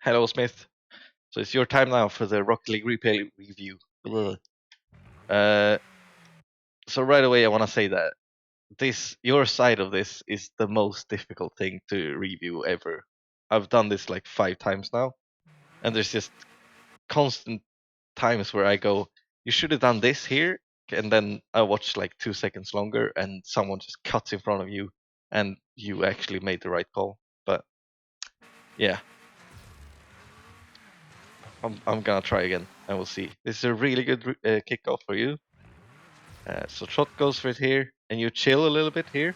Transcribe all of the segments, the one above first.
Hello, Smith. So it's your time now for the Rocket League replay review. Uh, so right away, I want to say that your side of this is the most difficult thing to review ever. I've done this like 5 times now, and there's just constant times where I go, "You should have done this here," and then I watch like 2 seconds longer, and someone just cuts in front of you, and you actually made the right call. But yeah, I'm gonna try again, and we'll see. This is a really good kickoff for you. So Trot goes for it here, and you chill a little bit here.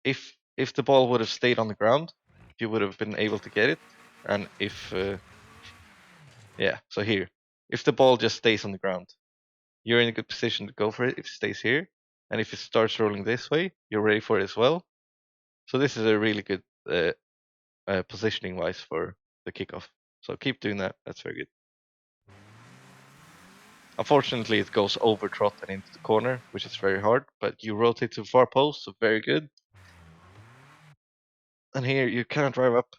If the ball would have stayed on the ground, you would have been able to get it. And if yeah, so here, if the ball just stays on the ground, you're in a good position to go for it. If it stays here, and if it starts rolling this way, you're ready for it as well. So this is a really good positioning wise for the kickoff. So keep doing that. That's very good. Unfortunately, it goes over Trot and into the corner, which is very hard. But you rotate to the far post, so very good. And here you kind of drive up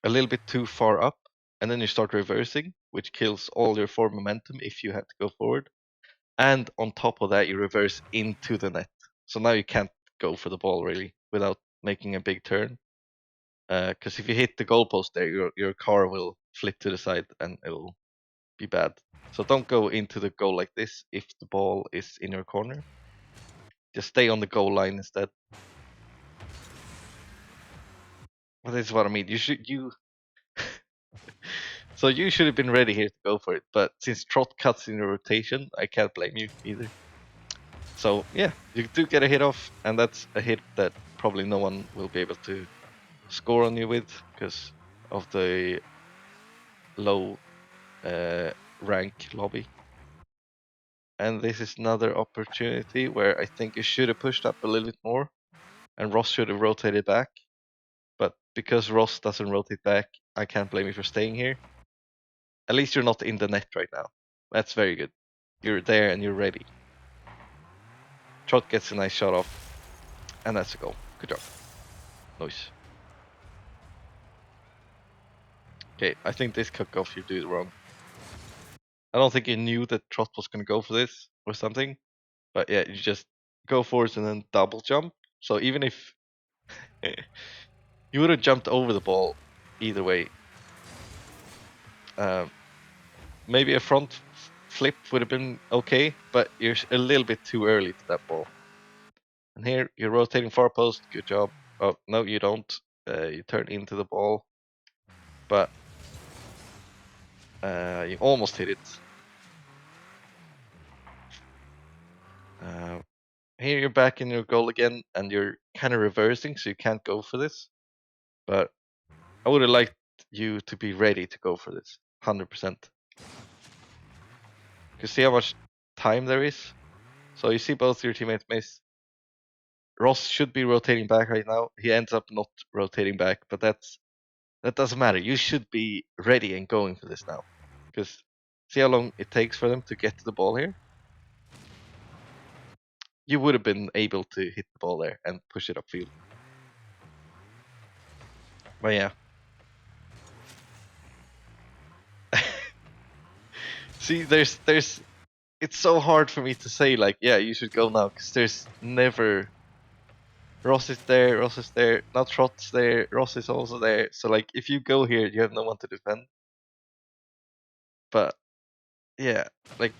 a little bit too far up, and then you start reversing, which kills all your forward momentum if you have to go forward. And on top of that, you reverse into the net. So now you can't go for the ball really without making a big turn. Because if you hit the goalpost there, your car will flip to the side and it'll be bad. So don't go into the goal like this if the ball is in your corner. Just stay on the goal line instead. Well, this is what I mean. So you should have been ready here to go for it, but since Trot cuts in your rotation, I can't blame you either. So yeah, you do get a hit off, and that's a hit that probably no one will be able to score on you with because of the low rank lobby. And this is another opportunity where I think you should have pushed up a little bit more, and Ross should have rotated back. But because Ross doesn't rotate back, I can't blame you for staying here. At least you're not in the net right now. That's very good. You're there and you're ready. Trot gets a nice shot off, and that's a goal. Good job. Nice. Okay, I think this kickoff you do it wrong. I don't think you knew that Trot was going to go for this or something, but yeah, you just go forwards and then double jump. So even if you would have jumped over the ball either way, maybe a front flip would have been okay, but you're a little bit too early to that ball. And here you're rotating far post. Good job. Oh no, you don't. You turn into the ball, but you almost hit it. Here you're back in your goal again, and you're kind of reversing, so you can't go for this. But I would have liked you to be ready to go for this, 100%. You see how much time there is? So you see both your teammates miss. Ross should be rotating back right now. He ends up not rotating back, but that doesn't matter. You should be ready and going for this now. Because see how long it takes for them to get to the ball here? You would have been able to hit the ball there and push it upfield. But yeah. See, there's it's so hard for me to say like, yeah, you should go now, because there's never Ross is there, now Trot's there, Ross is also there. So like, if you go here, you have no one to defend. But yeah, like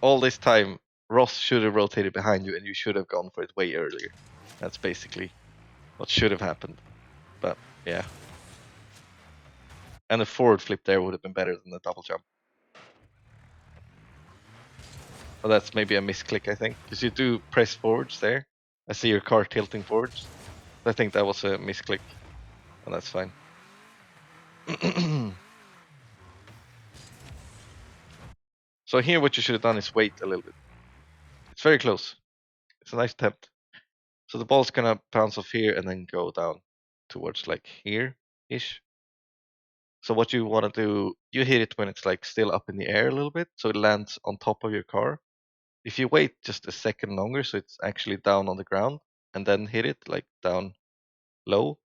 all this time, Ross should have rotated behind you, and you should have gone for it way earlier. That's basically what should have happened. But yeah, and a forward flip there would have been better than the double jump. Well, that's maybe a misclick, I think, because you do press forwards there. I see your car tilting forwards. I think that was a misclick, and that's fine. So here what you should have done is wait a little bit. It's very close. It's a nice attempt. So the ball's gonna bounce off here and then go down towards like here-ish. So what you want to do, you hit it when it's like still up in the air a little bit, so it lands on top of your car. If you wait just a second longer, so it's actually down on the ground, and then hit it like down low,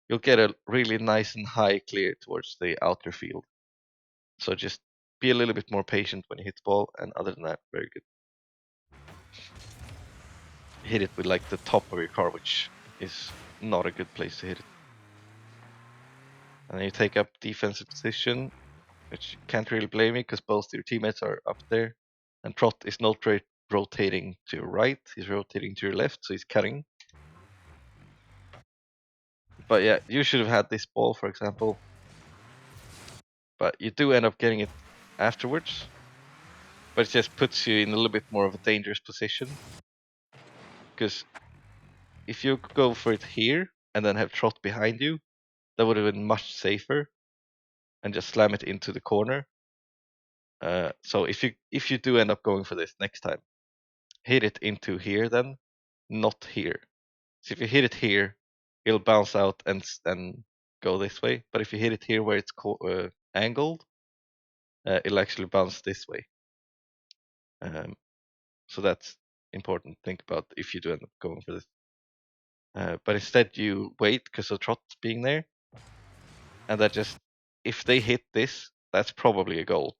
you'll get a really nice and high clear towards the outer field. So just be a little bit more patient when you hit the ball, and other than that, very good. Hit it with like the top of your car, which is not a good place to hit it. And then you take up defensive position, which you can't really blame you because both your teammates are up there. And Trot is not rotating to your right, he's rotating to your left, so he's cutting. But yeah, you should have had this ball, for example. But you do end up getting it afterwards. But it just puts you in a little bit more of a dangerous position. Because if you go for it here and then have Trot behind you, that would have been much safer. And just slam it into the corner. So if you do end up going for this next time, hit it into here then, not here. So if you hit it here, it'll bounce out and go this way. But if you hit it here where it's angled, it'll actually bounce this way. So that's important to think about if you do end up going for this. But instead you wait because of Trot being there, and that just if they hit this, that's probably a goal.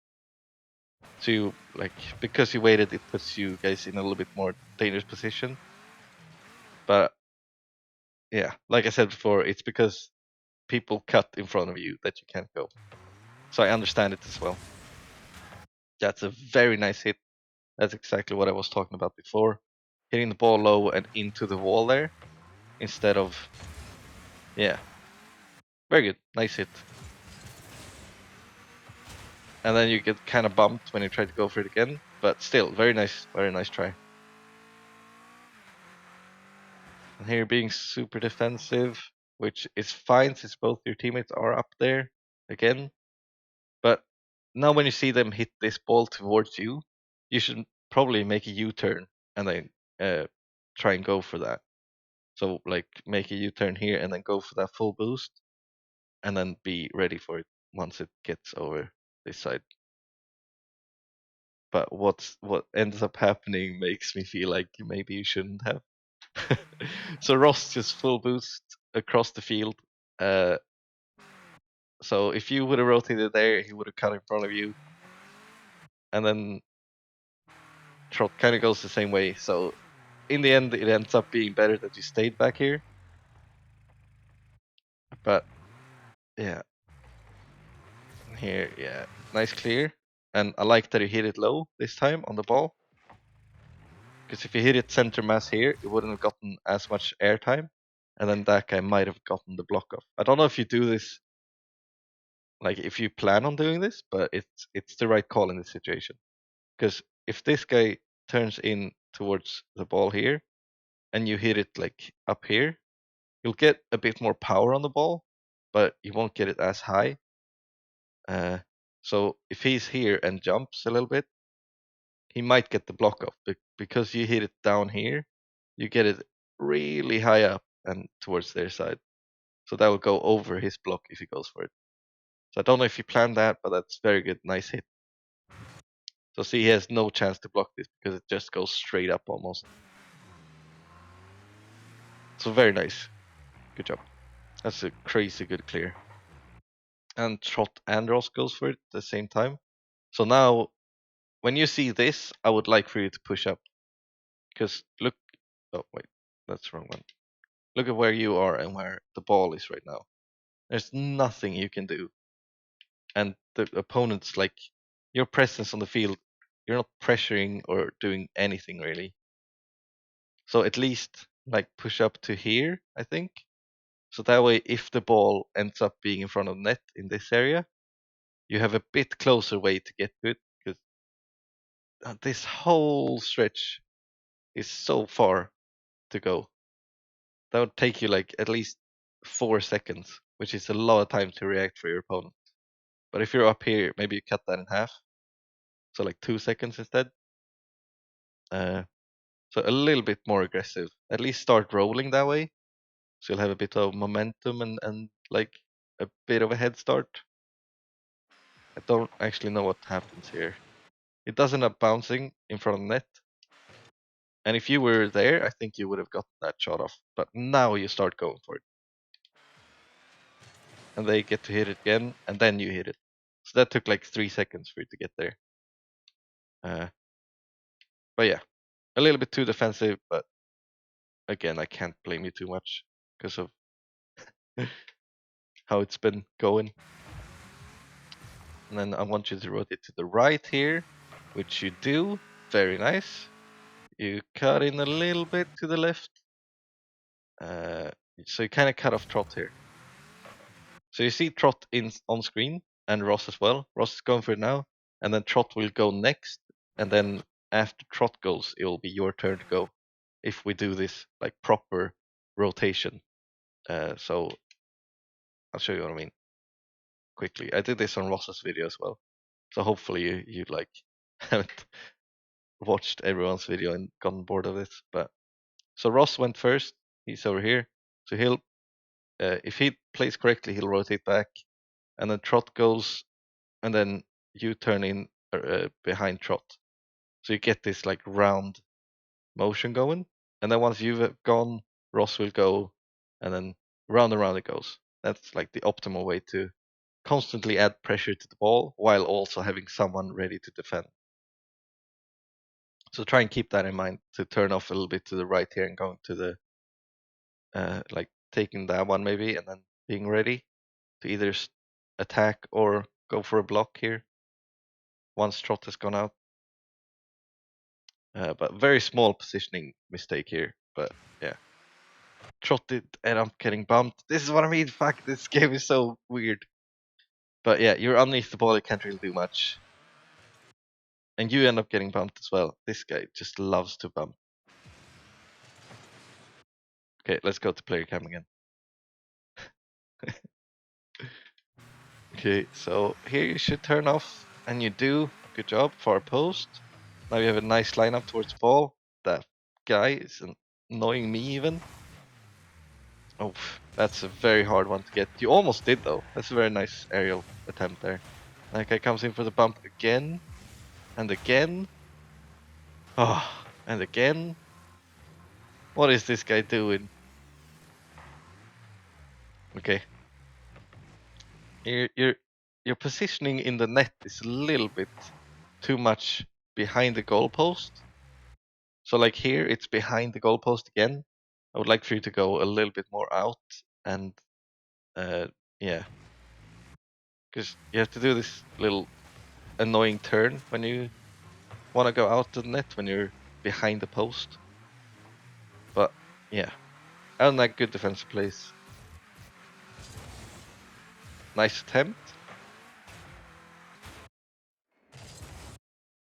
So you, like, because you waited, it puts you guys in a little bit more dangerous position. But yeah, like I said before, it's because people cut in front of you that you can't go. So I understand it as well. That's a very nice hit. That's exactly what I was talking about before. Hitting the ball low and into the wall there instead of, yeah, very good, nice hit. And then you get kind of bumped when you try to go for it again, but still, very nice try. And here being super defensive, which is fine since both your teammates are up there again. But now when you see them hit this ball towards you, you should probably make a U-turn and then try and go for that. So like make a U-turn here and then go for that full boost, and then be ready for it once it gets over this side. But what ends up happening makes me feel like maybe you shouldn't have. So Ross just full boost across the field. So if you would have rotated there, he would have cut in front of you, and then Trot kind of goes the same way. So in the end, it ends up being better that you stayed back here. But yeah, here, yeah, nice clear. And I like that you hit it low this time on the ball. Because if you hit it center mass here, it wouldn't have gotten as much airtime. And then that guy might have gotten the block off. I don't know if you do this, like if you plan on doing this, but it's the right call in this situation. Because if this guy turns in towards the ball here, and you hit it like up here, you'll get a bit more power on the ball, but you won't get it as high. So if he's here and jumps a little bit, he might get the block off. Because you hit it down here, you get it really high up and towards their side. So that will go over his block if he goes for it. So I don't know if you planned that, but that's very good. Nice hit. So see, he has no chance to block this because it just goes straight up almost. So very nice. Good job. That's a crazy good clear. And Trot and Ross goes for it at the same time. So now, when you see this, I would like for you to push up. Because look, oh wait, that's the wrong one. Look at where you are and where the ball is right now. There's nothing you can do. And the opponent's like, your presence on the field, you're not pressuring or doing anything really. So at least like push up to here, I think. So that way, if the ball ends up being in front of net in this area, you have a bit closer way to get to it. Because this whole stretch is so far to go. That would take you like at least 4 seconds, which is a lot of time to react for your opponent. But if you're up here, maybe you cut that in half, so like 2 seconds instead. Uh, so a little bit more aggressive. At least start rolling that way, so you'll have a bit of momentum and like a bit of a head start. I don't actually know what happens here. It does end up bouncing in front of the net. And if you were there, I think you would have gotten that shot off. But now you start going for it. and they get to hit it again, and then you hit it. So that took like 3 seconds for you to get there. But yeah, a little bit too defensive, but again, I can't blame you too much because of how it's been going. And then I want you to rotate to the right here, which you do. Very nice. You cut in a little bit to the left. So you kind of cut off Trot here. So you see Trot on screen and Ross as well. Ross is going for it now, and then Trot will go next, and then after Trot goes, it will be your turn to go. If we do this like proper rotation, so I'll show you what I mean quickly. I did this on Ross's video as well, so hopefully you like haven't watched everyone's video and gotten bored of this. But so Ross went first. He's over here, so he'll if he plays correctly, he'll rotate back, and then Trot goes, and then you turn in behind Trot. So you get this like round motion going, and then once you've gone, Ross will go, and then round and round it goes. That's like the optimal way to constantly add pressure to the ball while also having someone ready to defend. So try and keep that in mind to turn off a little bit to the right here and going to the like taking that one maybe, and then being ready to either attack or go for a block here once Trot has gone out. But very small positioning mistake here. But yeah, Trot did end up getting bumped. This is what I mean. Fuck, this game is so weird. But yeah, you're underneath the ball. You can't really do much. And you end up getting bumped as well. This guy just loves to bump. Okay, let's go to player cam again. Okay, so here you should turn off, and you do. Good job, far post. Now you have a nice lineup towards the ball. That guy is annoying me even. Oh, that's a very hard one to get. You almost did though. That's a very nice aerial attempt there. That guy comes in for the bump again, and again. Oh, and again. What is this guy doing? Okay. Your positioning in the net is a little bit too much behind the goalpost. So like here, it's behind the goalpost again. I would like for you to go a little bit more out, and yeah, because you have to do this little annoying turn when you want to go out to the net when you're behind the post. But yeah, and that good defensive plays. Nice attempt.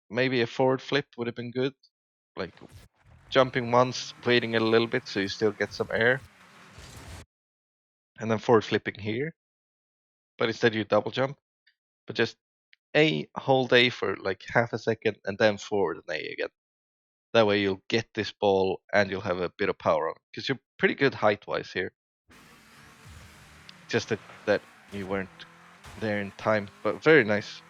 Maybe a forward flip would have been good. Like jumping once, waiting a little bit so you still get some air. And then forward flipping here. But instead you double jump. But just A, hold A for like half a second and then forward an A again. That way you'll get this ball and you'll have a bit of power on it. Because you're pretty good height-wise here. Just that you weren't there in time. But very nice.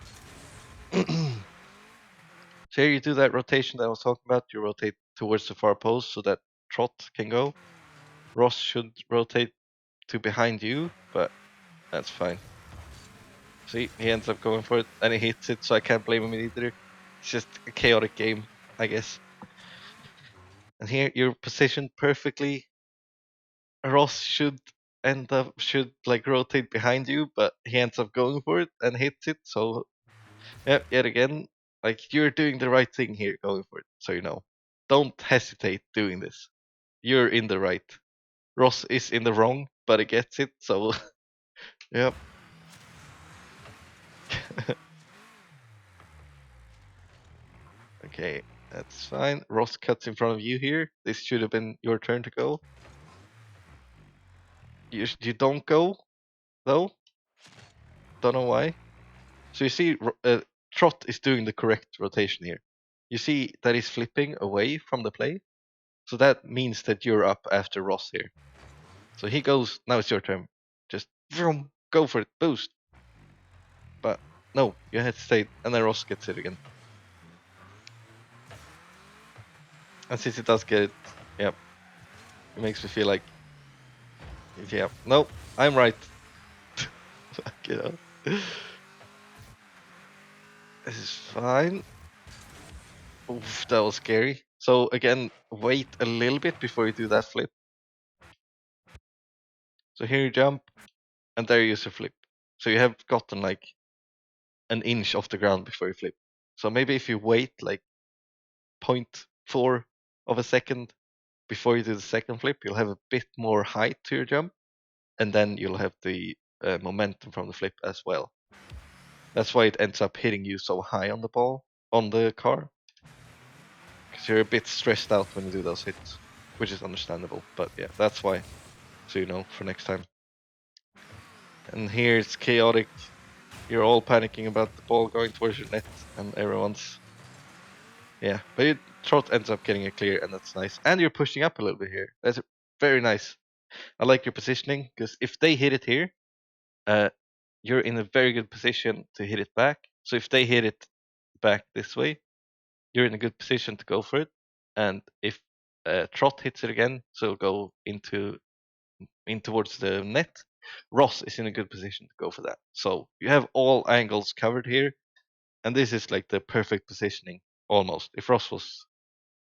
So here you do that rotation that I was talking about. You rotate towards the far post so that Trot can go. Ross should rotate to behind you, but that's fine. See, he ends up going for it, and he hits it, so I can't blame him either. It's just a chaotic game, I guess. And here you're positioned perfectly. Ross should like rotate behind you, but he ends up going for it and hits it. So yeah, yet again, like you're doing the right thing here, going for it. So you know, don't hesitate doing this. You're in the right. Ross is in the wrong, but he gets it. So yeah. Okay, that's fine. Ross cuts in front of you here. This should have been your turn to go. You don't go though. Don't know why. So you see, Trot is doing the correct rotation here. You see that he's flipping away from the play. So that means that you're up after Ross here. So he goes. Now it's your turn. Just vroom, go for it, boost. But no, you hesitate, and then Ross gets it again. And since he does get it, yep, it makes me feel like, yeah, no, I'm right. you know. This is fine. Oof, that was scary. So again, wait a little bit before you do that flip. So here you jump, and there you use a flip. So you have gotten like an inch off the ground before you flip. So maybe if you wait like 0.4 of a second before you do the second flip, you'll have a bit more height to your jump, and then you'll have the momentum from the flip as well. That's why it ends up hitting you so high on the ball, on the car, because you're a bit stressed out when you do those hits, which is understandable. But yeah, that's why. So you know for next time. And here it's chaotic. You're all panicking about the ball going towards your net, and everyone's but Trot ends up getting a clear, and that's nice. And you're pushing up a little bit here. That's very nice. I like your positioning because if they hit it here, uh, you're in a very good position to hit it back. So if they hit it back this way, you're in a good position to go for it. And if Trot hits it again, so it'll go in towards the net. Ross is in a good position to go for that. So you have all angles covered here, and this is like the perfect positioning almost. If Ross was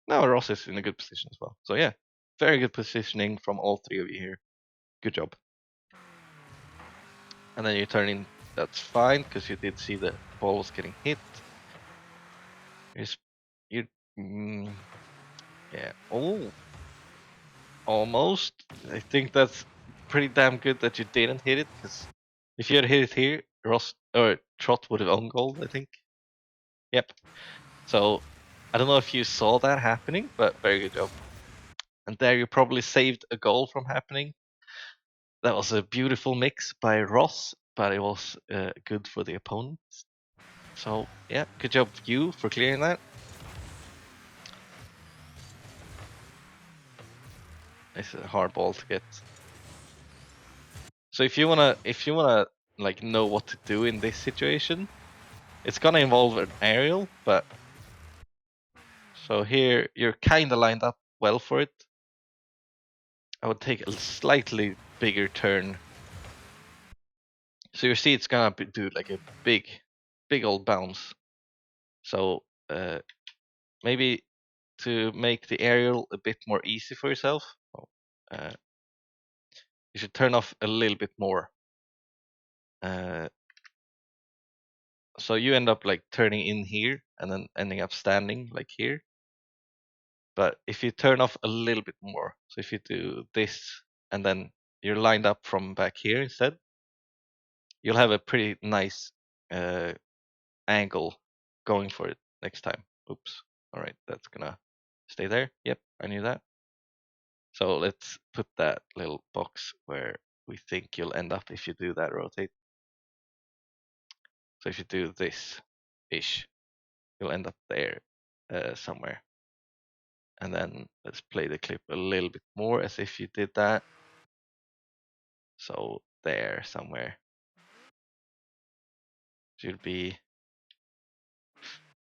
no, Ross is in a good position as well. So yeah, very good positioning from all three of you here. Good job. And then you turn in. That's fine because you did see the ball was getting hit. You, yeah. Oh, almost. I think that's pretty damn good that you didn't hit it because if you had hit it here, Ross or Trot would have own goal. I think. Yep. So I don't know if you saw that happening, but very good job. And there you probably saved a goal from happening. That was a beautiful mix by Ross, but it was good for the opponent. So yeah, good job you for clearing that. It's a hard ball to get. So if you wanna like know what to do in this situation, it's gonna involve an aerial, but so here you're kinda lined up well for it. I would take a slightly bigger turn. So you see it's gonna do like a big old bounce. So maybe to make the aerial a bit more easy for yourself, uh, you should turn off a little bit more. So you end up like turning in here and then ending up standing like here. But if you turn off a little bit more, so if you do this and then you're lined up from back here instead, you'll have a pretty nice angle going for it next time. Oops. All right, that's gonna stay there. Yep, I knew that. So let's put that little box where we think you'll end up if you do that rotate. So if you do this ish, you'll end up there somewhere. And then let's play the clip a little bit more as if you did that. So there somewhere. Should be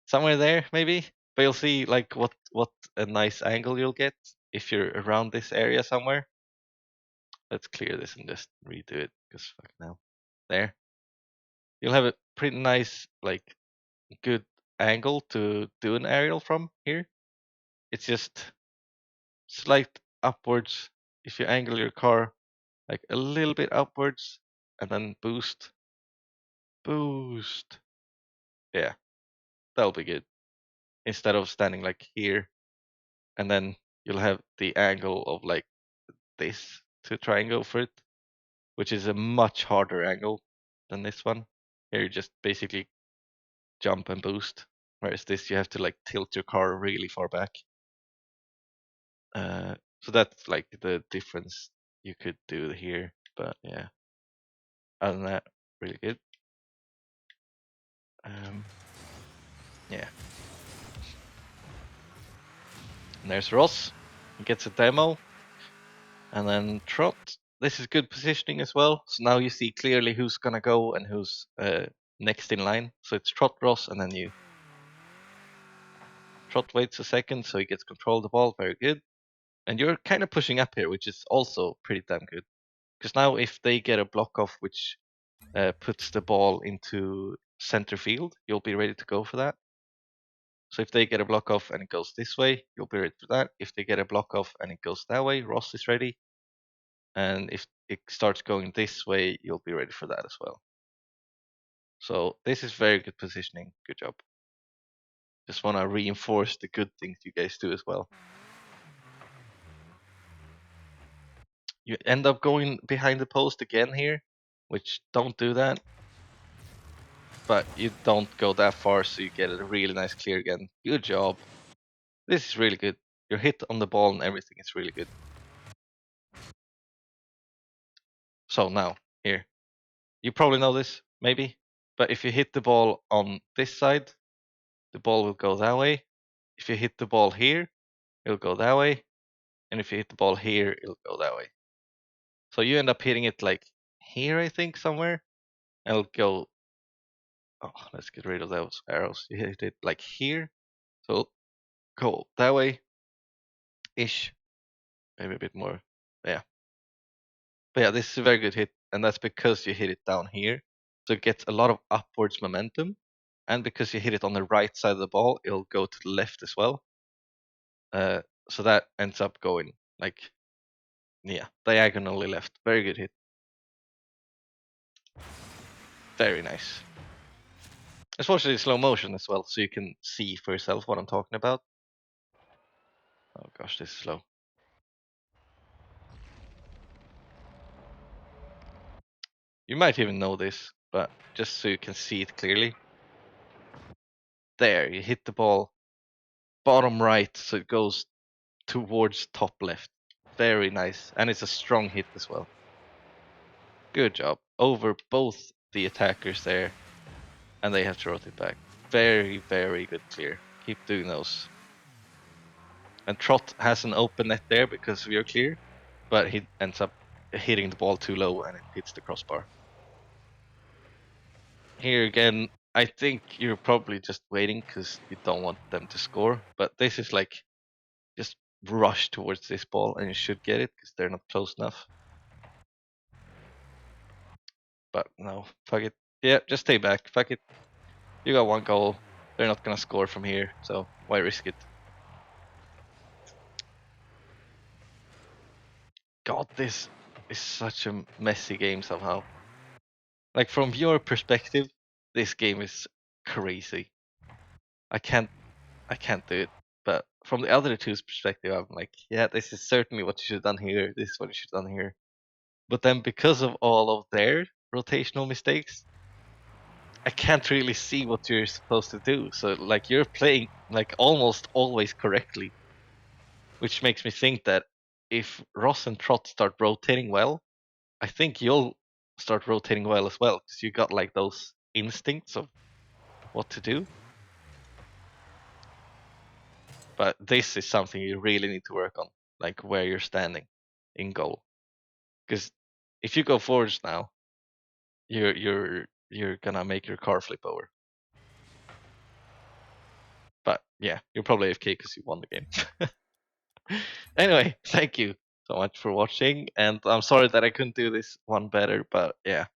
somewhere there maybe. But you'll see like what a nice angle you'll get if you're around this area somewhere. Let's clear this and just redo it because fuck now. There. You'll have a pretty nice like good angle to do an aerial from here. It's just slight upwards. If you angle your car like a little bit upwards and then boost. Yeah, that'll be good. Instead of standing like here and then you'll have the angle of like this to try and go for it, which is a much harder angle than this one. Here you just basically jump and boost, whereas this you have to like tilt your car really far back. So that's like the difference you could do here. But yeah, other than that, really good. Yeah. And there's Ross. He gets a demo. And then Trot. This is good positioning as well. So now you see clearly who's gonna go and who's next in line. So it's Trot, Ross, and then you. Trot waits a second, so he gets control of the ball. Very good. And you're kind of pushing up here, which is also pretty damn good. Because now if they get a block off, which puts the ball into center field, you'll be ready to go for that. So if they get a block off and it goes this way, you'll be ready for that. If they get a block off and it goes that way, Ross is ready. And if it starts going this way, you'll be ready for that as well. So this is very good positioning. Good job. Just want to reinforce the good things you guys do as well. You end up going behind the post again here, which don't do that. But you don't go that far, so you get a really nice clear again. Good job. This is really good. Your hit on the ball and everything is really good. So now, here. You probably know this, maybe. But if you hit the ball on this side, the ball will go that way. If you hit the ball here, it'll go that way. And if you hit the ball here, it'll go that way. So you end up hitting it like here, I think, somewhere. And it'll go. Oh, let's get rid of those arrows. You hit it like here. So go that way ish. Maybe a bit more. Yeah. But yeah, this is a very good hit. And that's because you hit it down here. So it gets a lot of upwards momentum. And because you hit it on the right side of the ball, it'll go to the left as well. So that ends up going like, yeah, diagonally left. Very good hit. Very nice. Let's watch it in slow motion as well, so you can see for yourself what I'm talking about. Oh gosh, this is slow. You might even know this, but just so you can see it clearly. There, you hit the ball bottom right, so it goes towards top left. Very nice. And it's a strong hit as well. Good job. Over both the attackers there. And they have to rotate back. Very, very good clear. Keep doing those. And Trot has an open net there because of your clear, but he ends up hitting the ball too low and it hits the crossbar. Here again, I think you're probably just waiting because you don't want them to score, but this is like just rush towards this ball and you should get it because they're not close enough. But no, fuck it. Yeah, just stay back. Fuck it. You got one goal. They're not gonna score from here, so why risk it? God, this is such a messy game somehow. Like from your perspective, this game is crazy. I can't do it. But from the other two's perspective, I'm like, yeah, this is certainly what you should have done here. This is what you should have done here. But then because of all of their rotational mistakes, I can't really see what you're supposed to do. So like you're playing like almost always correctly, which makes me think that if Ross and Trot start rotating well, I think you'll start rotating well as well because you got like those instincts of what to do. But this is something you really need to work on, like where you're standing in goal. Because if you go forwards now, you're gonna make your car flip over. But yeah, you're probably AFK because you won the game. Anyway, thank you so much for watching, and I'm sorry that I couldn't do this one better, but yeah,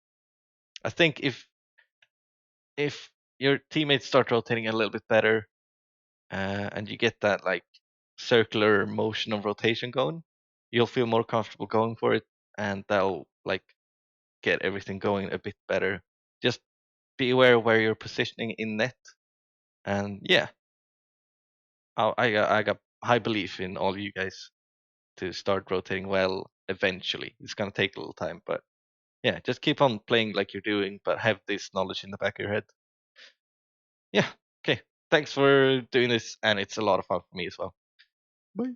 I think if your teammates start rotating a little bit better, and you get that like circular motion of rotation going, you'll feel more comfortable going for it, and that'll like get everything going a bit better. Just be aware where you're positioning in net, and yeah, I got high belief in all you guys to start rotating well eventually. It's gonna take a little time, but yeah, just keep on playing like you're doing, but have this knowledge in the back of your head. Yeah, okay. Thanks for doing this, and it's a lot of fun for me as well. Bye.